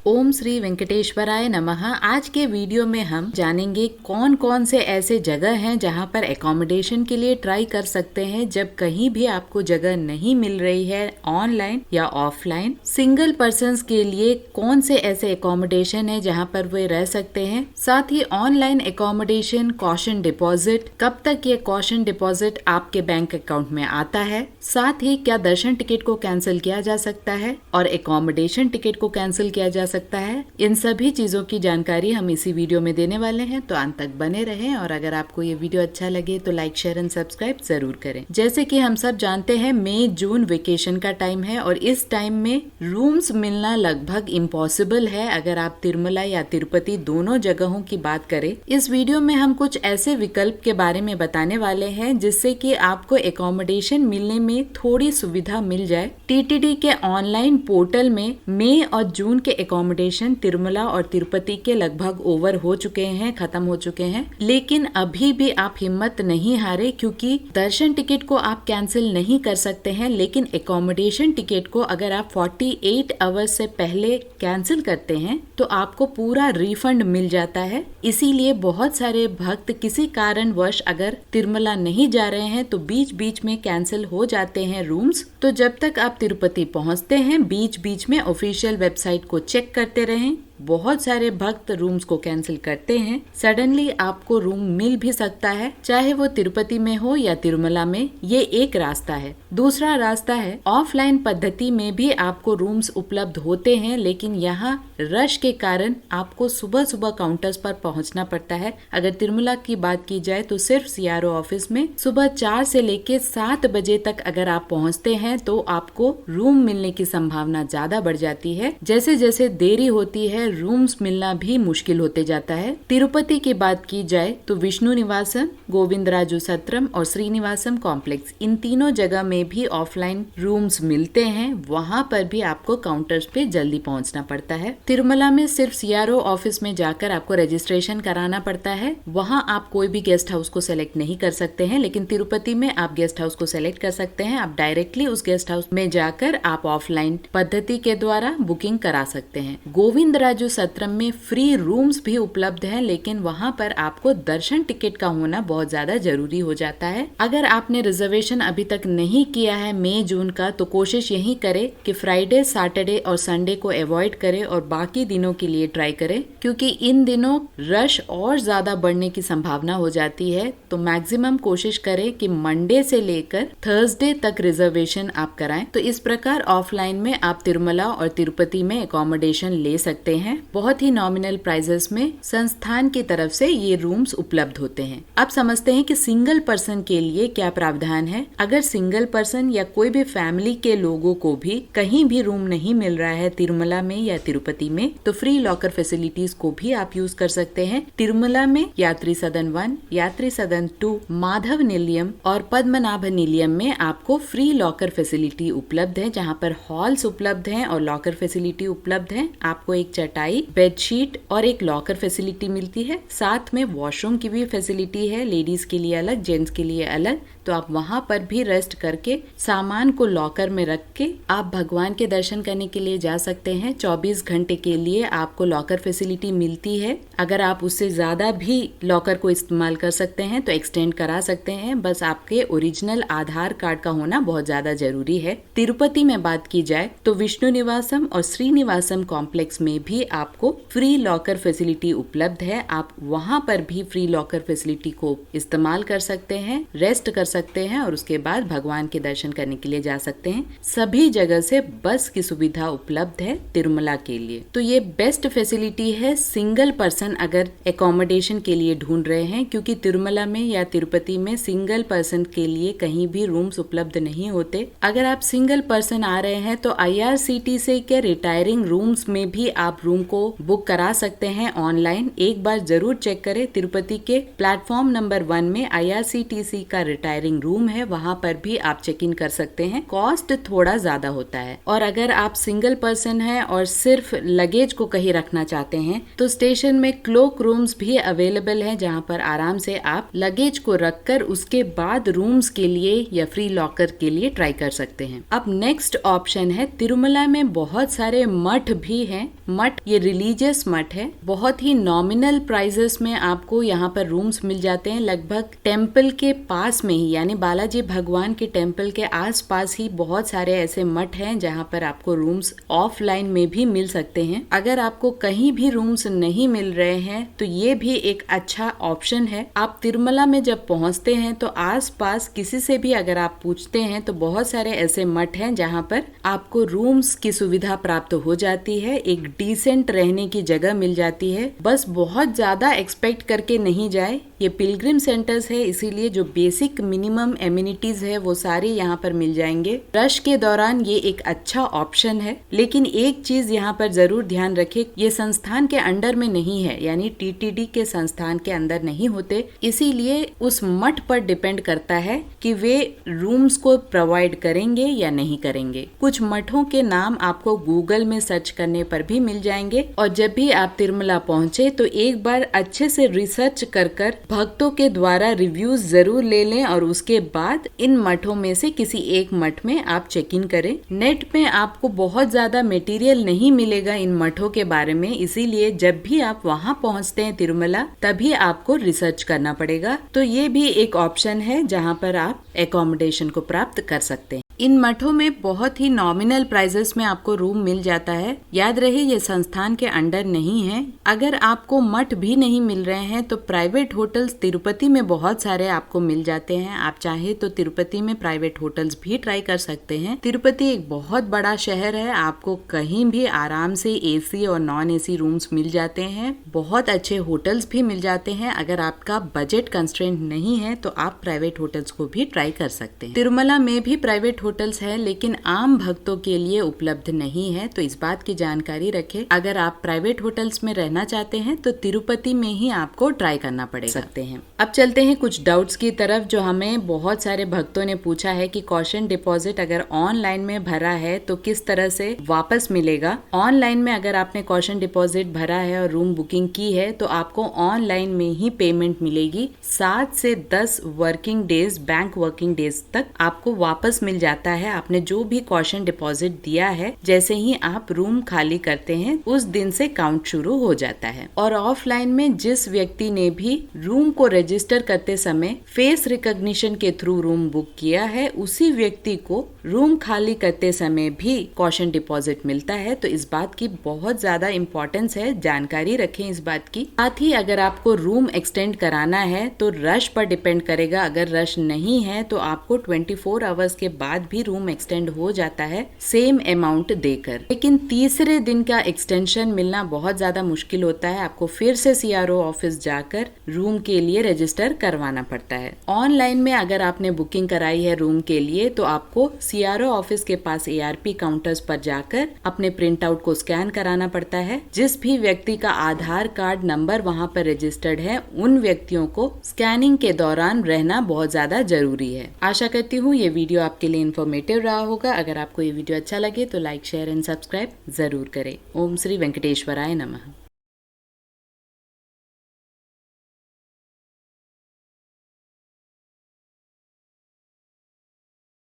ओम श्री वेंकटेश्वराय नमः। आज के वीडियो में हम जानेंगे कौन कौन से ऐसे जगह हैं जहां पर एकोमोडेशन के लिए ट्राई कर सकते हैं जब कहीं भी आपको जगह नहीं मिल रही है ऑनलाइन या ऑफलाइन। सिंगल पर्सन्स के लिए कौन से ऐसे एकोमोडेशन है जहां पर वे रह सकते हैं। साथ ही ऑनलाइन एकोमोडेशन कॉशन डिपॉजिट, कब तक ये कॉशन डिपॉजिट आपके बैंक अकाउंट में आता है। साथ ही क्या दर्शन टिकट को कैंसिल किया जा सकता है और एकोमोडेशन टिकट को कैंसिल किया जा सकता है। इन सभी चीजों की जानकारी हम इसी वीडियो में देने वाले हैं, तो अंत तक बने रहें। और अगर आपको ये वीडियो अच्छा लगे तो लाइक शेयर एंड सब्सक्राइब जरूर करें। जैसे कि हम सब जानते हैं मई जून वेकेशन का टाइम है और इस टाइम में रूम्स मिलना लगभग इम्पॉसिबल है अगर आप तिरुमला या तिरुपति दोनों जगहों की बात करें। इस वीडियो में हम कुछ ऐसे विकल्प के बारे में बताने वाले हैं जिससे कि आपको एकोमोडेशन मिलने में थोड़ी सुविधा मिल जाए। टीटीडी के ऑनलाइन पोर्टल में मई और जून के एकोमोडेशन तिरुमला और तिरुपति के लगभग ओवर हो चुके हैं, खत्म हो चुके हैं। लेकिन अभी भी आप हिम्मत नहीं हारे, क्योंकि दर्शन टिकट को आप कैंसिल नहीं कर सकते हैं, लेकिन एकोमोडेशन टिकट को अगर आप 48 आवर्स से पहले कैंसिल करते हैं तो आपको पूरा रिफंड मिल जाता है। इसीलिए बहुत सारे भक्त किसी कारणवश अगर तिरुमला नहीं जा रहे हैं तो बीच बीच में कैंसिल हो जाते हैं रूम्स। तो जब तक आप तिरुपति पहुंचते हैं बीच बीच में ऑफिशियल वेबसाइट को चेक करते रहें। बहुत सारे भक्त रूम्स को कैंसिल करते हैं। सडनली आपको रूम मिल भी सकता है, चाहे वो तिरुपति में हो या तिरुमला में। ये एक रास्ता है। दूसरा रास्ता है ऑफलाइन पद्धति में भी आपको रूम्स उपलब्ध होते हैं, लेकिन यहाँ रश के कारण आपको सुबह सुबह काउंटर्स पर पहुँचना पड़ता है। अगर तिरुमला की बात की जाए तो सिर्फ सीआरओ ऑफिस में सुबह 4 से लेके 7 बजे तक अगर आप पहुँचते हैं तो आपको रूम मिलने की संभावना ज्यादा बढ़ जाती है। जैसे जैसे देरी होती है रूम्स मिलना भी मुश्किल होते जाता है। तिरुपति की बात की जाए तो विष्णु निवासम, गोविंदराजु सत्रम और श्रीनिवासम कॉम्प्लेक्स, इन तीनों जगह में भी ऑफलाइन रूम्स मिलते हैं। वहाँ पर भी आपको काउंटर्स पे जल्दी पहुँचना पड़ता है। तिरुमला में सिर्फ सीआरओ ऑफिस में जाकर आपको रजिस्ट्रेशन कराना पड़ता है। वहाँ आप कोई भी गेस्ट हाउस को सेलेक्ट नहीं कर सकते हैं, लेकिन तिरुपति में आप गेस्ट हाउस को सेलेक्ट कर सकते हैं। आप डायरेक्टली उस गेस्ट हाउस में जाकर आप ऑफलाइन पद्धति के द्वारा बुकिंग करा सकते हैं। गोविंदराजु सत्रम में फ्री रूम्स भी उपलब्ध हैं, लेकिन वहां पर आपको दर्शन टिकट का होना बहुत ज्यादा जरूरी हो जाता है। अगर आपने रिजर्वेशन अभी तक नहीं किया है मई जून का, तो कोशिश यही करे कि फ्राइडे, सैटरडे और संडे को अवॉइड करे और बाकी दिनों के लिए ट्राई करे, क्योंकि इन दिनों रश और ज्यादा बढ़ने की संभावना हो जाती है। तो मैक्सिमम कोशिश करें कि मंडे से लेकर थर्सडे तक रिजर्वेशन आप कराएं। तो इस प्रकार ऑफलाइन में आप तिरुमला और तिरुपति में एकोमोडेशन ले सकते हैं। बहुत ही नॉमिनल प्राइसेस में संस्थान की तरफ से ये रूम्स उपलब्ध होते हैं। अब समझते हैं कि सिंगल पर्सन के लिए क्या प्रावधान है। अगर सिंगल पर्सन या कोई भी फैमिली के लोगों को भी कहीं भी रूम नहीं मिल रहा है तिरुमला में या तिरुपति में, तो फ्री लॉकर फैसिलिटीज को भी आप यूज कर सकते हैं। तिरुमला में यात्री सदन 1, यात्री सदन 2, माधव निलयम और पद्मनाभ निलयम में आपको फ्री लॉकर फैसिलिटी उपलब्ध है, जहाँ पर हॉल्स उपलब्ध हैं और लॉकर फैसिलिटी उपलब्ध है। आपको एक चटाई, बेडशीट और एक लॉकर फैसिलिटी मिलती है। साथ में वॉशरूम की भी फैसिलिटी है, लेडीज के लिए अलग, जेंट्स के लिए अलग। तो आप वहाँ पर भी रेस्ट करके सामान को लॉकर में रख के आप भगवान के दर्शन करने के लिए जा सकते हैं। 24 घंटे के लिए आपको लॉकर फैसिलिटी मिलती है। अगर आप उससे ज्यादा भी लॉकर को इस्तेमाल कर सकते हैं तो एक्सटेंड करा सकते हैं। बस आपके ओरिजिनल आधार कार्ड का होना बहुत ज्यादा जरूरी है। तिरुपति में बात की जाए तो विष्णु निवासम और श्रीनिवासम कॉम्प्लेक्स में भी आपको फ्री लॉकर फैसिलिटी उपलब्ध है। आप वहाँ पर भी फ्री लॉकर फैसिलिटी को इस्तेमाल कर सकते हैं, रेस्ट कर सकते हैं और उसके बाद भगवान के दर्शन करने के लिए जा सकते हैं। सभी जगह से बस की सुविधा उपलब्ध है तिरुमला के लिए। तो ये बेस्ट फैसिलिटी है सिंगल पर्सन अगर एकोमोडेशन के लिए ढूंढ रहे हैं, क्योंकि तिरुमला में या तिरुपति में सिंगल पर्सन के लिए कहीं भी रूम्स उपलब्ध नहीं होते। अगर आप सिंगल पर्सन आ रहे हैं तो IRCTC के रिटायरिंग रूम्स में भी आप रूम को बुक करा सकते हैं ऑनलाइन। एक बार जरूर चेक करें। तिरुपति के प्लेटफॉर्म नंबर 1 में IRCTC का रिटायरिंग रूम है, वहाँ पर भी आप चेक इन कर सकते हैं। कॉस्ट थोड़ा ज्यादा होता है। और अगर आप सिंगल पर्सन हैं और सिर्फ लगेज को कहीं रखना चाहते हैं तो स्टेशन में क्लोक रूम्स भी अवेलेबल है, जहाँ पर आराम से आप लगेज को रखकर उसके बाद रूम्स के लिए या फ्री लॉकर के लिए ट्राई कर सकते हैं। अब नेक्स्ट ऑप्शन है, तिरुमला में बहुत सारे मठ भी हैं। मठ ये रिलीजियस मठ है। बहुत ही नॉमिनल प्राइजेस में आपको यहाँ पर रूम्स मिल जाते हैं। लगभग टेम्पल के पास में ही, यानी बालाजी भगवान के टेम्पल के आसपास ही बहुत सारे ऐसे मठ हैं जहाँ पर आपको रूम्स ऑफलाइन में भी मिल सकते हैं। अगर आपको कहीं भी रूम्स नहीं मिल रहे हैं तो ये भी एक अच्छा ऑप्शन है। आप तिरुमला में जब पहुँचते हैं तो आसपास किसी से भी अगर आप पूछते हैं तो बहुत सारे ऐसे मठ हैं जहाँ पर आपको रूम्स की सुविधा प्राप्त हो जाती है, एक डिसेंट रहने की जगह मिल जाती है। बस बहुत ज्यादा एक्सपेक्ट करके नहीं जाए। ये पिलग्रिम सेंटर्स है, इसीलिए जो बेसिक मिनिमम एमिनिटीज है वो सारे यहाँ पर मिल जाएंगे। रश के दौरान ये एक अच्छा ऑप्शन है, लेकिन एक चीज यहाँ पर जरूर ध्यान रखें, ये संस्थान के अंडर में नहीं है, यानी टीटीडी के संस्थान के अंदर नहीं होते, इसीलिए उस मठ पर डिपेंड करता है कि वे रूम्स को प्रोवाइड करेंगे या नहीं करेंगे। कुछ मठों के नाम आपको गूगल में सर्च करने पर भी मिल जाएंगे, और जब भी आप तिरुमला पहुंचे तो एक बार अच्छे से रिसर्च कर भक्तों के द्वारा रिव्यूज जरूर ले लें और उसके बाद इन मठों में से किसी एक मठ में आप चेक इन करें। नेट में आपको बहुत ज्यादा मटेरियल नहीं मिलेगा इन मठों के बारे में, इसीलिए जब भी आप वहां पहुंचते हैं तिरुमला तभी आपको रिसर्च करना पड़ेगा। तो ये भी एक ऑप्शन है जहां पर आप एकोमोडेशन को प्राप्त कर सकते हैं। इन मठों में बहुत ही नॉमिनल प्राइजेस में आपको रूम मिल जाता है। याद रहे ये संस्थान के अंडर नहीं है। अगर आपको मठ भी नहीं मिल रहे हैं तो प्राइवेट होटल्स तिरुपति में बहुत सारे आपको मिल जाते हैं। आप चाहे तो तिरुपति में प्राइवेट होटल्स भी ट्राई कर सकते हैं। तिरुपति एक बहुत बड़ा शहर है, आपको कहीं भी आराम से एसी और नॉन एसी रूम्स मिल जाते हैं। बहुत अच्छे होटल्स भी मिल जाते हैं। अगर आपका बजट कंस्ट्रेंट नहीं है तो आप प्राइवेट होटल्स को भी ट्राई कर सकते हैं। तिरुमला में भी प्राइवेट होटल्स है, लेकिन आम भक्तों के लिए उपलब्ध नहीं है, तो इस बात की जानकारी रखें। अगर आप प्राइवेट होटल्स में रहना चाहते हैं तो तिरुपति में ही आपको ट्राई करना पड़ेगा सकते हैं। अब चलते हैं कुछ डाउट्स की तरफ जो हमें बहुत सारे भक्तों ने पूछा है कि कॉशन डिपॉजिट अगर ऑनलाइन में भरा है तो किस तरह से वापस मिलेगा। ऑनलाइन में अगर आपने कॉशन डिपॉजिट भरा है और रूम बुकिंग की है तो आपको ऑनलाइन में ही पेमेंट मिलेगी। 7 से 10 working days, bank working days तक आपको वापस मिल जाता है। आपने जो भी कॉशन डिपॉजिट दिया है, जैसे ही आप रूम खाली करते हैं उस दिन से काउंट शुरू हो जाता है। और ऑफलाइन में जिस व्यक्ति ने भी रूम को रजिस्टर करते समय फेस रिकॉग्निशन के थ्रू रूम बुक किया है, उसी व्यक्ति को रूम खाली करते समय भी कॉशन डिपॉजिट मिलता है। तो इस बात की बहुत ज्यादा इम्पोर्टेंस है, जानकारी रखें इस बात की। साथ ही अगर आपको रूम एक्सटेंड कराना है तो रश पर डिपेंड करेगा। अगर रश नहीं है तो आपको 24 आवर्स के बाद भी रूम एक्सटेंड हो जाता है सेम अमाउंट देकर। लेकिन तीसरे दिन का एक्सटेंशन मिलना बहुत ज्यादा मुश्किल होता है। आपको फिर से सीआरओ ऑफिस जाकर रूम के लिए रजिस्टर करवाना पड़ता है। ऑनलाइन में अगर आपने बुकिंग कराई है रूम के लिए तो आपको सीआरओ ऑफिस के पास एआरपी काउंटर्स पर जाकर अपने प्रिंट आउट को स्कैन कराना पड़ता है। जिस भी व्यक्ति का आधार कार्ड नंबर वहां पर रजिस्टर्ड है, उन व्यक्तियों को स्कैनिंग के दौरान रहना बहुत ज्यादा जरूरी है। आशा करती हूँ ये वीडियो आपके लिए इन्फॉर्मेटिव रहा होगा। अगर आपको ये वीडियो अच्छा लगे तो लाइक, शेयर एंड सब्सक्राइब जरूर करें। ओम श्री वेंकटेश्वराय नमः।